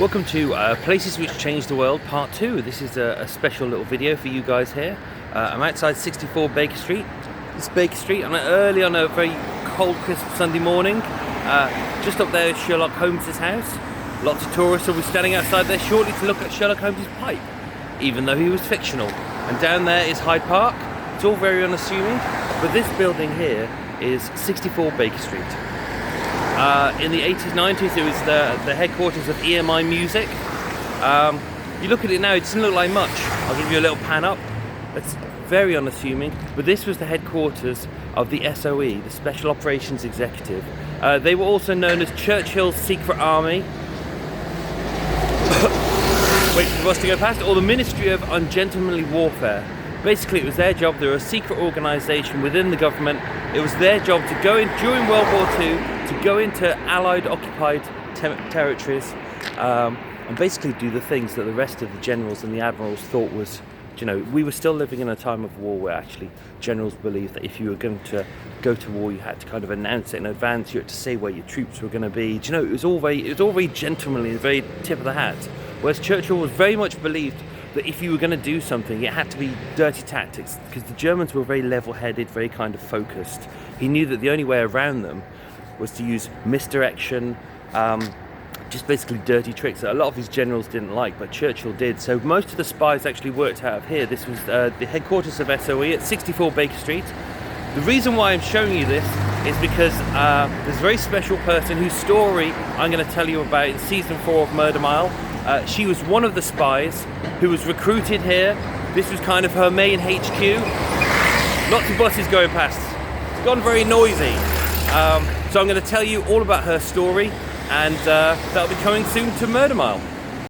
Welcome to Places Which Changed the World, Part 2. This is a special little video for you guys here. I'm outside 64 Baker Street. This is Baker Street. I'm early on a very cold, crisp Sunday morning. Just up there is Sherlock Holmes' house. Lots of tourists will be standing outside there shortly to look at Sherlock Holmes' pipe, even though he was fictional. And down there is Hyde Park. It's all very unassuming, but this building here is 64 Baker Street. In the 80s, 90s, it was the headquarters of EMI Music. You look at it now, it doesn't look like much. I'll give you a little pan up. It's very unassuming, but this was the headquarters of the SOE, the Special Operations Executive. They were also known as Churchill's Secret Army. Wait for the bus to go past. Or the Ministry of Ungentlemanly Warfare. Basically, it was their job. They were a secret organisation within the government. It was their job to go in during World War II, to go into Allied occupied territories and basically do the things that the rest of the generals and the admirals thought was, we were still living in a time of war where actually generals believed that if you were going to go to war, you had to kind of announce it in advance. You had to say where your troops were going to be. It was all very gentlemanly, very tip of the hat. Whereas Churchill was very much believed that if you were going to do something, it had to be dirty tactics, because the Germans were very level-headed, very kind of focused. He knew that the only way around them was to use misdirection, just basically dirty tricks that a lot of his generals didn't like, but Churchill did. So most of the spies actually worked out of here. This was the headquarters of SOE at 64 Baker Street. The reason why I'm showing you this is because there's a very special person whose story I'm going to tell you about in season 4 of Murder Mile. She was one of the spies who was recruited here. This was kind of her main HQ. Lots of buses going past. It's gone very noisy. So I'm going to tell you all about her story, and that'll be coming soon to Murder Mile.